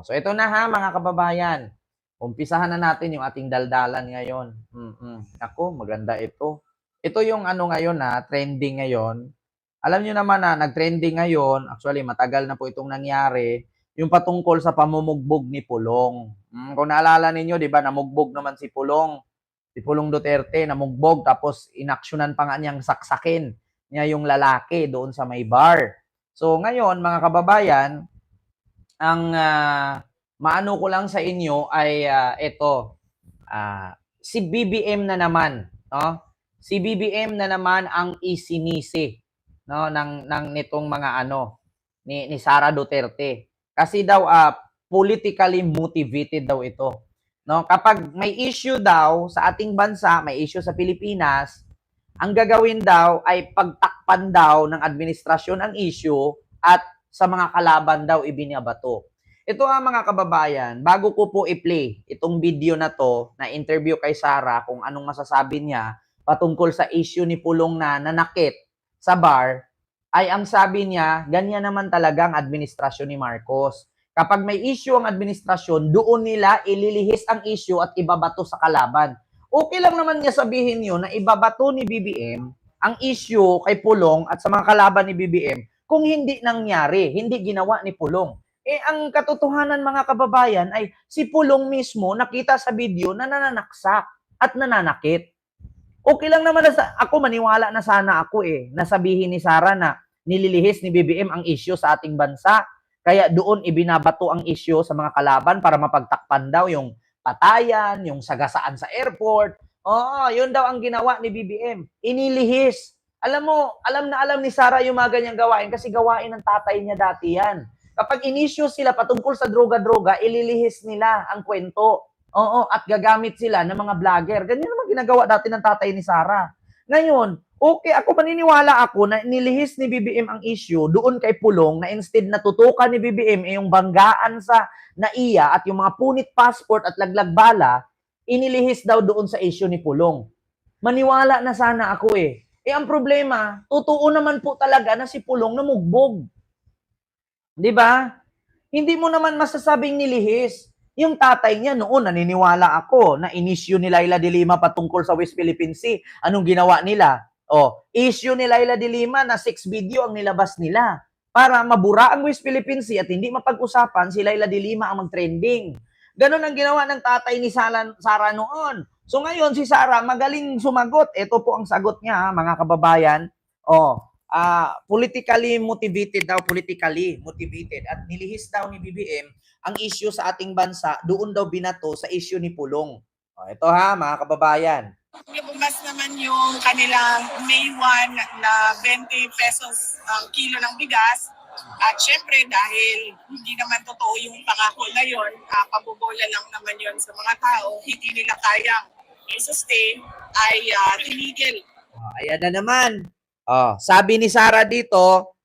So ito na ha mga kababayan. Umpisahan na natin yung ating daldalan ngayon. Ako, maganda ito. Ito yung ano ngayon na trending ngayon. Alam niyo naman na nag-trending ngayon, actually matagal na po itong nangyari, yung patungkol sa pamumugbog ni Pulong. Kung naalala ninyo, 'di ba, namugbog naman si Pulong. Si Pulong Duterte namugbog tapos inaksyonan pa nga niyang saksakin niya yung lalaki doon sa may bar. So ngayon mga kababayan, ang maano ko lang sa inyo ay ito, si BBM na naman, no? Si BBM na naman ang isinisi, no, ng nitong mga ano ni Sara Duterte. Kasi daw politically motivated daw ito. No, kapag may issue daw sa ating bansa, may issue sa Pilipinas, ang gagawin daw ay pagtakpan daw ng administrasyon ang issue at sa mga kalaban daw ibinabato. Ito mga kababayan, bago ko po i-play itong video na to, na interview kay Sara kung anong masasabi niya patungkol sa issue ni Pulong na nanakit sa bar, ay ang sabi niya, ganyan naman talaga ang administrasyon ni Marcos. Kapag may issue ang administrasyon, doon nila ililihis ang issue at ibabato sa kalaban. Okay lang naman niya sabihin yun na ibabato ni BBM ang issue kay Pulong at sa mga kalaban ni BBM kung hindi nangyari, hindi ginawa ni Pulong. Ang katotohanan mga kababayan ay si Pulong mismo nakita sa video na nananaksak at nananakit. Okay lang naman na ako maniwala na sana ako nasabihin ni Sara na nililihis ni BBM ang issue sa ating bansa. Kaya doon ibinabato ang issue sa mga kalaban para mapagtakpan daw yung patayan, yung sagasaan sa airport. Oo, yun daw ang ginawa ni BBM. Inilihis. Alam na alam ni Sara yung mga ganyang gawain kasi gawain ng tatay niya dati yan. Kapag in-issue sila patungkol sa droga-droga, ililihis nila ang kwento. Oo, at gagamit sila ng mga vlogger. Ganyan naman ginagawa dati ng tatay ni Sara. Ngayon, okay, ako maniniwala ako na nilihis ni BBM ang issue doon kay Pulong na instead na tutukan ni BBM yung banggaan sa NAIA at yung mga punit passport at laglag bala, inilihis daw doon sa issue ni Pulong. Maniwala na sana ako ang problema, totoo naman po talaga na si Pulong namugbog. 'Di ba? Hindi mo naman masasabing nilihis. Yung tatay niya noon, naniniwala ako na in-issue ni Laila de Lima patungkol sa West Philippine Sea. Anong ginawa nila? Issue ni Laila de Lima na 6 video ang nilabas nila para mabura ang West Philippine Sea at hindi mapag-usapan si Laila de Lima ang mag-trending. Ganon ang ginawa ng tatay ni Sara noon. So ngayon si Sara magaling sumagot. Ito po ang sagot niya mga kababayan. Politically motivated at nilihis daw ni BBM ang issue sa ating bansa, doon daw binato sa issue ni Pulong. Ito mga kababayan. Bumas naman yung kanilang May 1 na 20 pesos ang kilo ng bigas. At syempre dahil hindi naman totoo yung pangako na yun, pabobola lang naman yun sa mga tao, hindi nila kayang i-sustain, ay tinigil. Ayan na naman. Sabi ni Sara dito,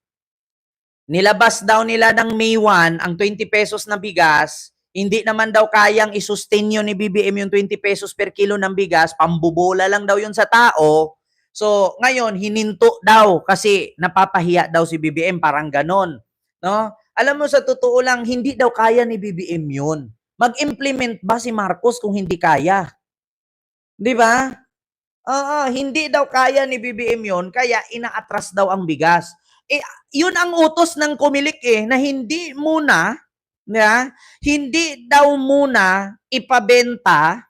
nilabas daw nila ng May 1 ang 20 pesos na bigas, hindi naman daw kayang i-sustain yun ni BBM yung 20 pesos per kilo ng bigas, pambubola lang daw yun sa tao. So, ngayon, hininto daw kasi napapahiya daw si BBM, parang ganon. No? Alam mo, sa totoo lang, hindi daw kaya ni BBM yun. Mag-implement ba si Marcos kung hindi kaya? Di ba? Hindi daw kaya ni BBM yun, kaya ina-atras daw ang bigas. Yun ang utos ng Comelec na hindi daw muna ipabenta,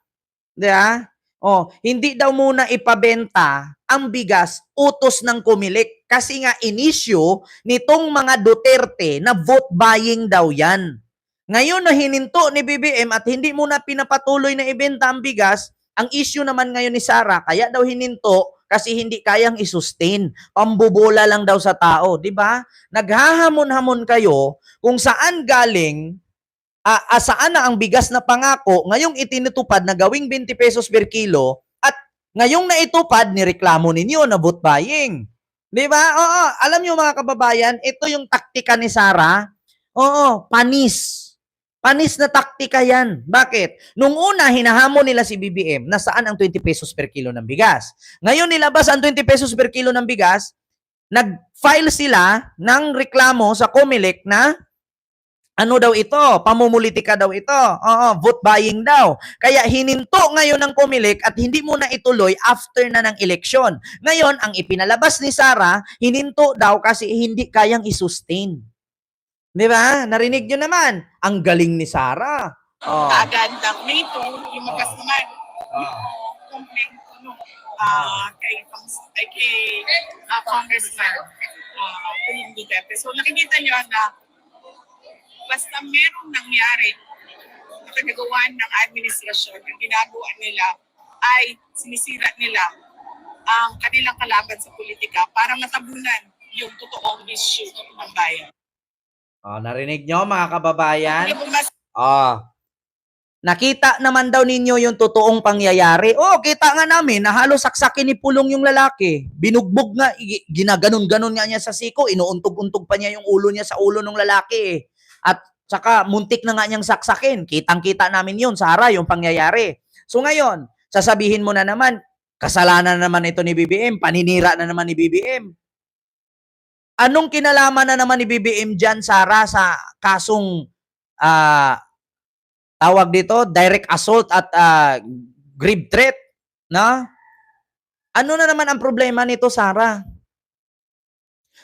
hindi daw muna ipabenta ang bigas, utos ng Comelec. Kasi nga in-issue nitong mga Duterte na vote buying daw yan. Ngayon na hininto ni BBM at hindi muna pinapatuloy na ibenta ang bigas, ang issue naman ngayon ni Sara, kaya daw hininto kasi hindi kayang i-sustain. Pambubola lang daw sa tao, 'di ba? Naghahamon-hamon kayo kung saan galing, saan na ang bigas na pangako, ngayong itinutupad na gawing 20 pesos per kilo at ngayong naitupad nireklamo ninyo na vote buying. 'Di ba? Alam niyo mga kababayan, ito yung taktika ni Sara. Panis. Panis na taktika yan. Bakit? Nung una, hinahamon nila si BBM na saan ang 20 pesos per kilo ng bigas. Ngayon, nilabas ang 20 pesos per kilo ng bigas, nag-file sila ng reklamo sa Comelec na Ano daw ito? Pamumulitika daw ito. Oo, vote buying daw. Kaya hininto ngayon ng Comelec at hindi muna ituloy after na ng eleksyon. Ngayon, ang ipinalabas ni Sara, hininto daw kasi hindi kayang isustain. Di ba? Narinig nyo naman. Ang galing ni Sara. Oh. Kaagad ng May 2, lumabas naman yung complaint ko kay Congressman Pulong Duterte. So nakikita nyo na basta merong nangyari na pinagawa ng administrasyon, ang ginagawa nila ay sinisira nila ang kanilang kalaban sa politika para matabunan yung totoong issue ng bayan. Oh, narinig nyo mga kababayan? Ano po mas Nakita naman daw ninyo yung totoong pangyayari. Oh, kita nga namin na halos saksakin ni Pulong yung lalaki. Binugbog nga, ginaganon-ganon nga niya sa siko, inuuntog-untog pa niya yung ulo niya sa ulo ng lalaki. At saka muntik na nga niyang saksakin. Kitang-kita namin yun, Sara, yung pangyayari. So ngayon, sasabihin mo na naman, kasalanan na naman ito ni BBM, paninira na naman ni BBM. Anong kinalaman na naman ni BBM dyan, Sara, sa kasong tawag dito, direct assault at grave threat, na? Ano na naman ang problema nito, Sara?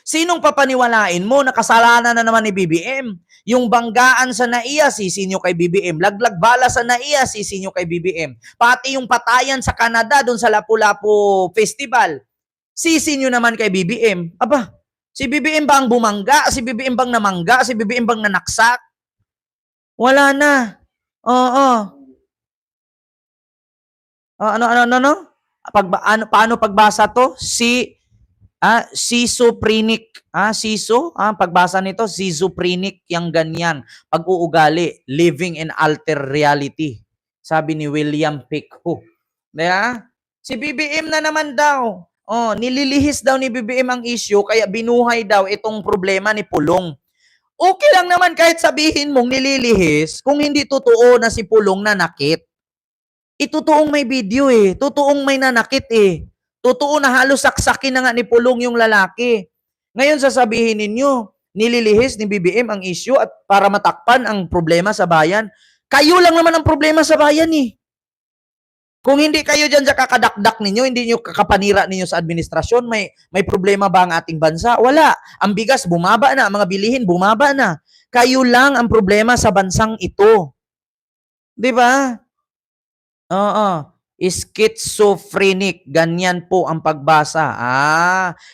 Sinong papaniwalain mo na kasalanan na naman ni BBM? Yung banggaan sa NAIA, sisinyo kay BBM. Laglag bala sa NAIA, sisinyo kay BBM. Pati yung patayan sa Canada, doon sa Lapu-Lapu Festival, sisinyo naman kay BBM. Aba, si BBM ba ang bumangga? Si BBM bang namangga? Si BBM bang nanaksak? Wala na. Oo. Ano? Paano pagbasa to? Schizophrenic. Pagbasa nito, schizophrenic yang ganyan. Pag-uugali, living in alter reality. Sabi ni William Pickhook. Diba? Si BBM na naman daw. Oh, nililihis daw ni BBM ang issue, kaya binuhay daw itong problema ni Pulong. Okay lang naman kahit sabihin mong nililihis kung hindi totoo na si Pulong nanakit. Totoong may video eh. Totoong may nanakit eh. Totoo na halos saksakin na nga ni Pulong yung lalaki. Ngayon sasabihin ninyo, nililihis ni BBM ang issue at para matakpan ang problema sa bayan. Kayo lang naman ang problema sa bayan eh. Kung hindi kayo dyan sa kakadakdak ninyo, hindi nyo kakapanira ninyo sa administrasyon, may problema ba ang ating bansa? Wala. Ang bigas bumaba na, ang mga bilihin bumaba na. Kayo lang ang problema sa bansang ito. 'Di ba? Oo. Schizophrenic. Ganyan po ang pagbasa.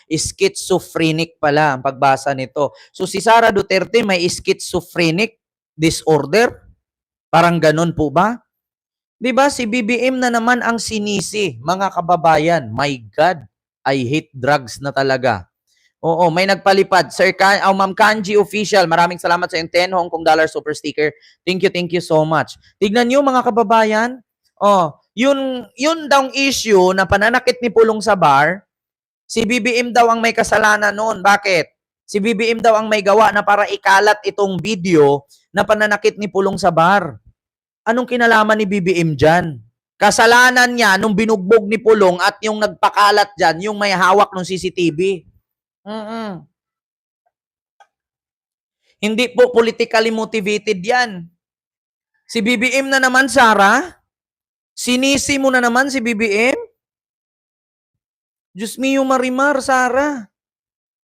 Schizophrenic pala ang pagbasa nito. So si Sara Duterte may schizophrenic disorder? Parang ganun po ba? 'Di ba si BBM na naman ang sinisi, mga kababayan. My God, I hate drugs na talaga. Oo, may nagpalipad. Sir Ma'am Kanji Official, maraming salamat sa yung 10 Hong Kong dollar super sticker. Thank you so much. Tignan niyo mga kababayan. Oh, yun daw issue na pananakit ni Pulong sa bar, si BBM daw ang may kasalanan noon. Bakit? Si BBM daw ang may gawa na para ikalat itong video na pananakit ni Pulong sa bar. Anong kinalaman ni BBM dyan? Kasalanan niya nung binugbog ni Pulong at yung nagpakalat dyan, yung may hawak ng CCTV. Hindi po politically motivated yan. Si BBM na naman, Sara? Sinisi mo na naman si BBM? Diyos mio Marimar, Sara.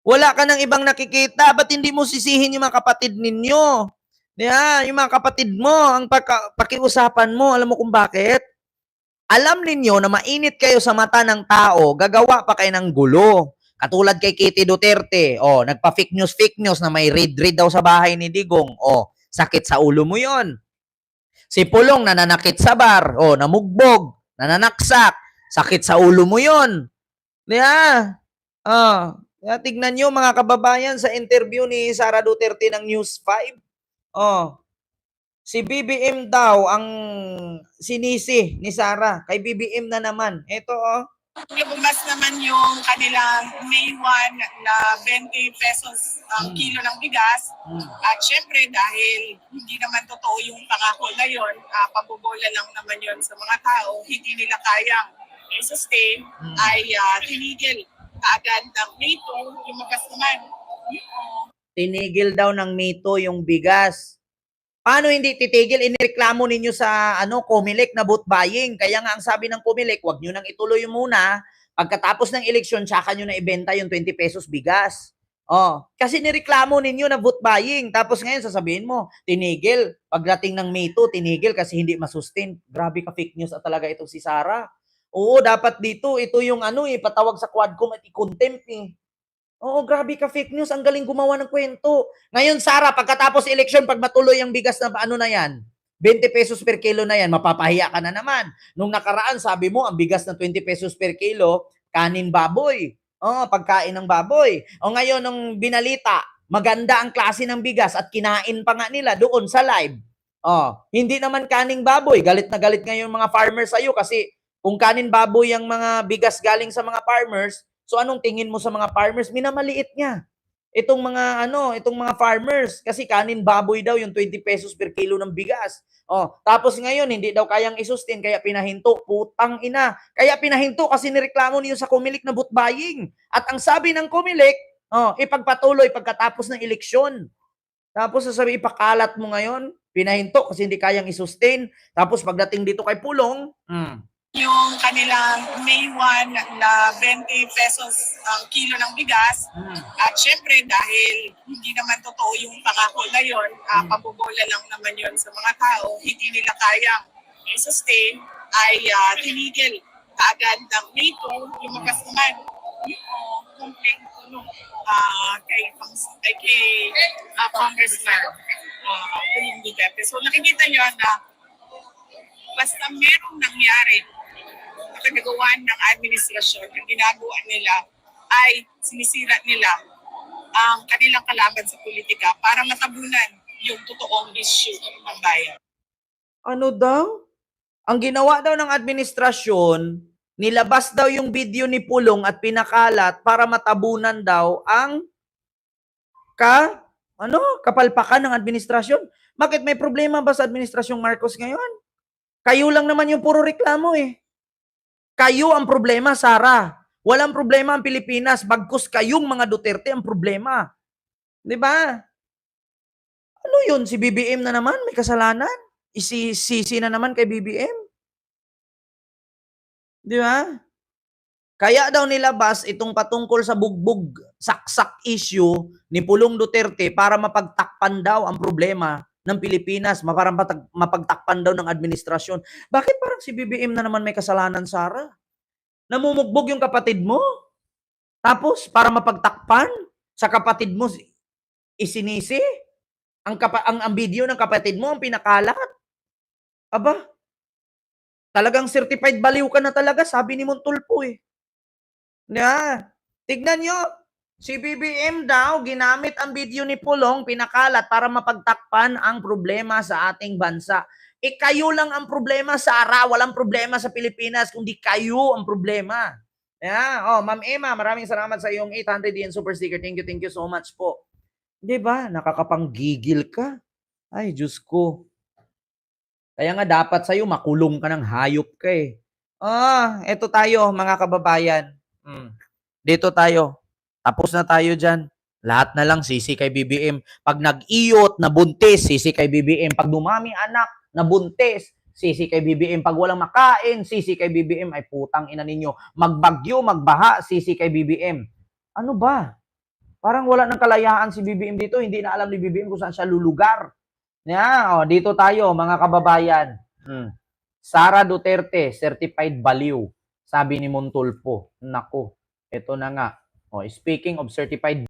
Wala ka ng ibang nakikita. Ba't hindi mo sisihin yung mga kapatid ninyo? Yeah, yung mga kapatid mo, ang pakiusapan mo, alam mo kung bakit? Alam ninyo na mainit kayo sa mata ng tao, gagawa pa kayo ng gulo. Katulad kay Kitty Duterte, nagpa-fake news na may raid daw sa bahay ni Digong. Sakit sa ulo mo yon. Si Pulong nananakit sa bar, namugbog, nananaksak, sakit sa ulo mo yon. Yeah. Tignan nyo mga kababayan sa interview ni Sara Duterte ng News 5. Si BBM daw ang sinisi ni Sara. Kay BBM na naman. Ito Lumabas naman yung kanilang May 1 na 20 pesos ang kilo ng bigas. At syempre dahil hindi naman totoo yung pangako na yun, pabobola lang naman yun sa mga tao, hindi nila kayang i-sustain, ay tinigil kaagad ng May 2, lumabas naman. Tinigil daw ng May 2 yung bigas. Paano hindi titigil? Inireklamo ninyo sa Comelec na vote buying. Kaya nga ang sabi ng Comelec, wag nyo nang ituloy muna. Pagkatapos ng eleksyon, tsaka nyo na ibenta yung 20 pesos bigas. Oh, kasi nireklamo ninyo na vote buying. Tapos ngayon sasabihin mo, tinigil. Pagdating ng May 2, tinigil kasi hindi masustain. Grabe ka fake news at talaga itong si Sara. Oo, dapat dito, ito yung patawag sa Quadcom at i-contempt eh. Oo, grabe ka fake news. Ang galing gumawa ng kwento. Ngayon, Sara, pagkatapos election, pag matuloy ang bigas na na yan, 20 pesos per kilo na yan, mapapahiya ka na naman. Nung nakaraan, sabi mo, ang bigas na 20 pesos per kilo, kanin baboy. Oh, pagkain ng baboy. O ngayon, nung binalita, maganda ang klase ng bigas at kinain pa nga nila doon sa live. Oh, hindi naman kaning baboy. Galit na galit ngayon mga farmers sa'yo kasi kung kanin baboy ang mga bigas galing sa mga farmers, so anong tingin mo sa mga farmers? Minamaliit niya. Itong mga farmers kasi kanin baboy daw yung 20 pesos per kilo ng bigas. Oh, tapos ngayon hindi daw kayang isustain kaya pinahinto. Putang ina. Kaya pinahinto kasi nireklamo niyo sa Comelec na vote buying. At ang sabi ng Comelec, ipagpatuloy pagkatapos ng eleksyon. Tapos sasabi ipakalat mo ngayon, pinahinto kasi hindi kayang isustain. Tapos pagdating dito kay Pulong, yung kanilang May 1 na 20 pesos ang kilo ng bigas. At syempre dahil hindi naman totoo yung pangako na yun, pabobola lang naman yun sa mga tao, hindi nila kayang i-sustain, ay tinigil kaagad ng May 2, lumabas naman yung complaint ko kay Congressman Pulong Duterte. So nakikita nyo na basta merong nangyari na nagawa ng administrasyon, ang ginagawa nila ay sinisira nila ang kanilang kalaban sa politika para matabunan yung totoong issue ng bayan. ano daw? Ang ginawa daw ng administrasyon, nilabas daw yung video ni Pulong at pinakalat para matabunan daw ang kapalpakan ng administrasyon. Bakit may problema ba sa administrasyong Marcos ngayon? Kayo lang naman yung puro reklamo eh. Kayo ang problema, Sara. Walang problema ang Pilipinas, bagkus kayong mga Duterte ang problema. 'Di ba? Ano 'yun, si BBM na naman may kasalanan? Isisisi na naman kay BBM? 'Di ba? Kaya daw nilabas itong patungkol sa bugbog saksak issue ni Pulong Duterte para mapagtakpan daw ang problema ng Pilipinas, para mapagtakpan daw ng administrasyon. Bakit parang si BBM na naman may kasalanan, Sara? Namumugbog yung kapatid mo? Tapos, para mapagtakpan sa kapatid mo, isinisi? Ang video ng kapatid mo, ang pinakalat? Aba, talagang certified baliw ka na talaga, sabi ni Montulfo eh. Tignan nyo, si BBM daw, ginamit ang video ni Pulong, pinakalat para mapagtakpan ang problema sa ating bansa. Kayo lang ang problema, Sara. Walang problema sa Pilipinas, kundi kayo ang problema. Ma'am Emma, maraming salamat sa iyong 800 yen super sticker. Thank you so much po. Di ba? Nakakapanggigil ka. Ay, Diyos ko. Kaya nga dapat sa'yo, makulong ka ng hayop ka eh. Eto tayo, mga kababayan. Dito tayo. Tapos na tayo dyan. Lahat na lang sisi kay BBM. Pag nag-iyot, nabuntis, sisi kay BBM. Pag dumami anak, nabuntis, sisi kay BBM. Pag walang makain, sisi kay BBM. Ay putang ina ninyo. Magbagyo, magbaha, sisi kay BBM. Ano ba? Parang wala ng kalayaan si BBM dito. Hindi na alam ni BBM kung saan siya lulugar. Dito tayo, mga kababayan. Sara Duterte, certified baliw. Sabi ni Montulfo. Nako, ito na nga. Speaking of certified